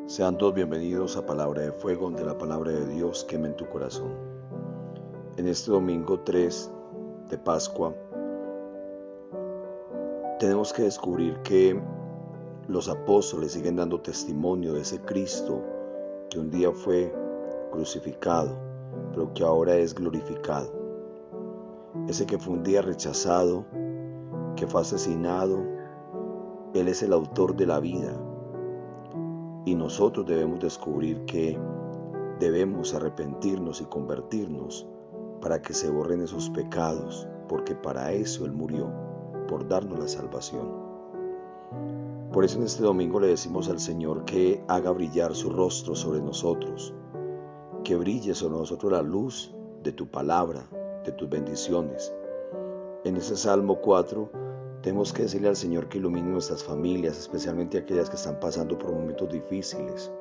Sean todos bienvenidos a Palabra de Fuego, donde la palabra de Dios queme en tu corazón. En este domingo 3 de Pascua, tenemos que descubrir que los apóstoles siguen dando testimonio de ese Cristo que un día fue crucificado, pero que ahora es glorificado. Ese que fue un día rechazado, que fue asesinado, Él es el autor de la vida. Y nosotros debemos descubrir que debemos arrepentirnos y convertirnos para que se borren esos pecados, porque para eso Él murió, por darnos la salvación. Por eso en este domingo le decimos al Señor que haga brillar su rostro sobre nosotros, que brille sobre nosotros la luz de tu palabra, de tus bendiciones. En ese Salmo 4 tenemos que decirle al Señor que ilumine nuestras familias, especialmente aquellas que están pasando por momentos difíciles,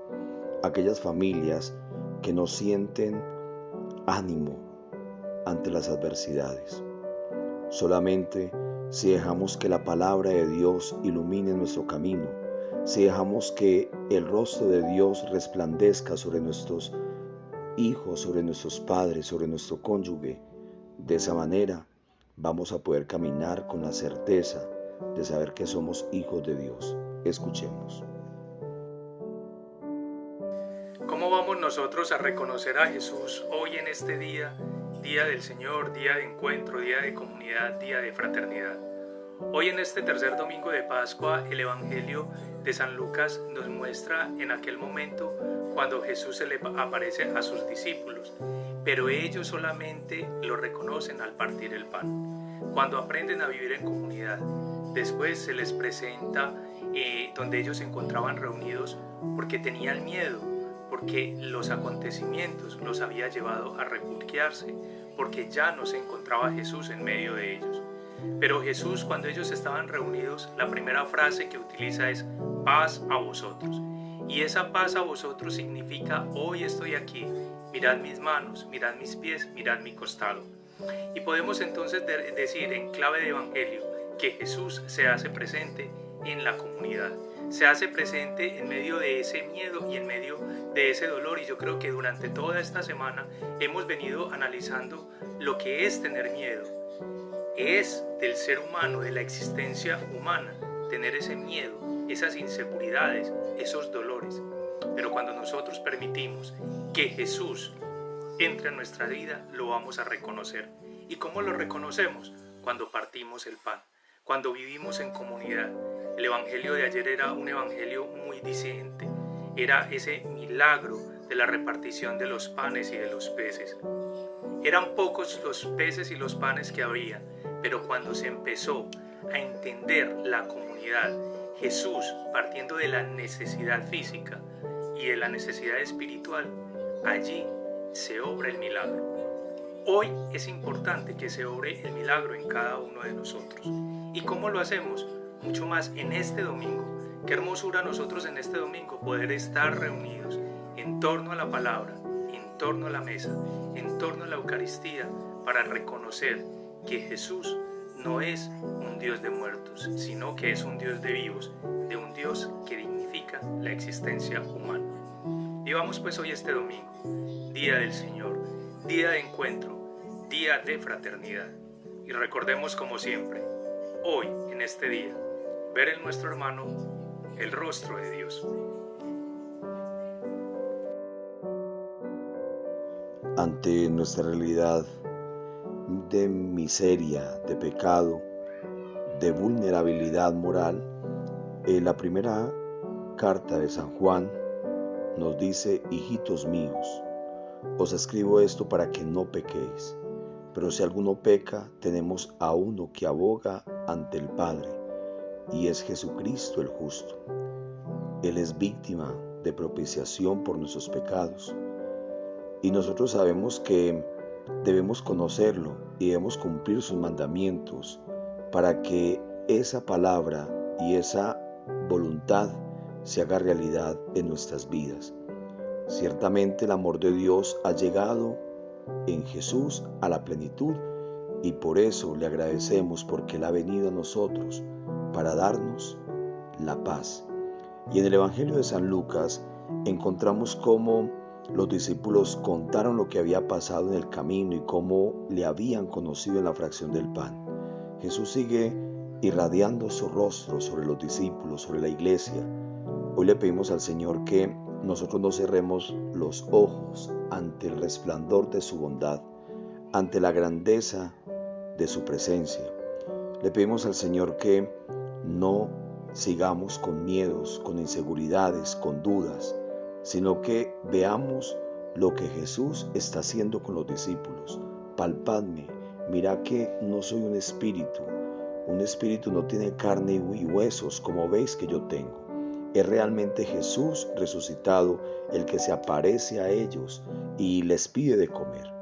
aquellas familias que no sienten ánimo ante las adversidades. Solamente si dejamos que la palabra de Dios ilumine nuestro camino, si dejamos que el rostro de Dios resplandezca sobre nuestros hijos, sobre nuestros padres, sobre nuestro cónyuge, de esa manera vamos a poder caminar con la certeza de saber que somos hijos de Dios. Escuchemos. ¿Cómo vamos nosotros a reconocer a Jesús hoy en este día, día del Señor, día de encuentro, día de comunidad, día de fraternidad? Hoy en este tercer domingo de Pascua, el Evangelio de San Lucas nos muestra en aquel momento cuando Jesús se le aparece a sus discípulos, pero ellos solamente lo reconocen al partir el pan, cuando aprenden a vivir en comunidad. Después se les presenta donde ellos se encontraban reunidos porque tenían miedo, porque los acontecimientos los había llevado a refugiarse, porque ya no se encontraba Jesús en medio de ellos. Pero Jesús, cuando ellos estaban reunidos, la primera frase que utiliza es paz a vosotros. Y esa paz a vosotros significa hoy estoy aquí, mirad mis manos, mirad mis pies, mirad mi costado. Y podemos entonces decir en clave de evangelio que Jesús se hace presente en la comunidad, se hace presente en medio de ese miedo y en medio de ese dolor. Y yo creo que durante toda esta semana hemos venido analizando lo que es tener miedo. Es del ser humano, de la existencia humana, tener ese miedo, esas inseguridades, esos dolores. Pero cuando nosotros permitimos que Jesús entre en nuestra vida, lo vamos a reconocer. ¿Y cómo lo reconocemos? Cuando partimos el pan, cuando vivimos en comunidad. El evangelio de ayer era un evangelio muy diciente. Era ese milagro de la repartición de los panes y de los peces. Eran pocos los peces y los panes que había, pero cuando se empezó a entender la comunidad, Jesús, partiendo de la necesidad física y de la necesidad espiritual, allí se obra el milagro. Hoy es importante que se obre el milagro en cada uno de nosotros. ¿Y cómo lo hacemos? Mucho más en este domingo. Qué hermosura nosotros en este domingo poder estar reunidos en torno a la palabra, en torno a la mesa, en torno a la Eucaristía, para reconocer que Jesús no es un Dios de muertos, sino que es un Dios de vivos, de un Dios que dignifica la existencia humana. Vivamos pues hoy este domingo, día del Señor, día de encuentro, día de fraternidad. Y recordemos como siempre, hoy en este día, ver en nuestro hermano el rostro de Dios. Ante nuestra realidad de miseria, de pecado, de vulnerabilidad moral, la primera carta de San Juan nos dice: hijitos míos, os escribo esto para que no pequéis. Pero si alguno peca, tenemos a uno que aboga ante el Padre, y es Jesucristo el justo. Él es víctima de propiciación por nuestros pecados. Y nosotros sabemos que debemos conocerlo y debemos cumplir sus mandamientos para que esa palabra y esa voluntad se haga realidad en nuestras vidas. Ciertamente el amor de Dios ha llegado en Jesús a la plenitud, y por eso le agradecemos, porque Él ha venido a nosotros para darnos la paz. Y en el Evangelio de San Lucas encontramos cómo los discípulos contaron lo que había pasado en el camino y cómo le habían conocido en la fracción del pan. Jesús sigue irradiando su rostro sobre los discípulos, sobre la iglesia. Hoy le pedimos al Señor que nosotros no cerremos los ojos ante el resplandor de su bondad, ante la grandeza de su presencia. Le pedimos al Señor que no sigamos con miedos, con inseguridades, con dudas, sino que veamos lo que Jesús está haciendo con los discípulos. Palpadme, mira que no soy un espíritu no tiene carne y huesos como veis que yo tengo. Es realmente Jesús resucitado el que se aparece a ellos y les pide de comer.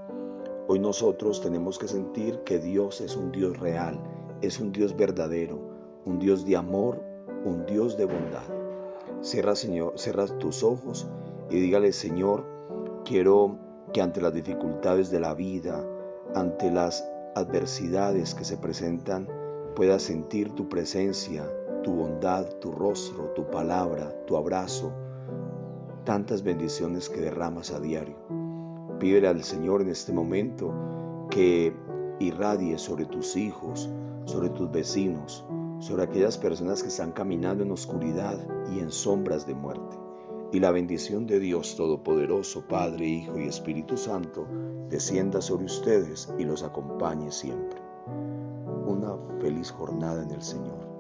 Hoy nosotros tenemos que sentir que Dios es un Dios real, es un Dios verdadero, un Dios de amor, un Dios de bondad. Cierra, Señor, cierra tus ojos y dígale: Señor, quiero que ante las dificultades de la vida, ante las adversidades que se presentan, puedas sentir tu presencia, tu bondad, tu rostro, tu palabra, tu abrazo, tantas bendiciones que derramas a diario. Pídele al Señor en este momento que irradie sobre tus hijos, sobre tus vecinos, sobre aquellas personas que están caminando en oscuridad y en sombras de muerte. Y la bendición de Dios Todopoderoso, Padre, Hijo y Espíritu Santo, descienda sobre ustedes y los acompañe siempre. Una feliz jornada en el Señor.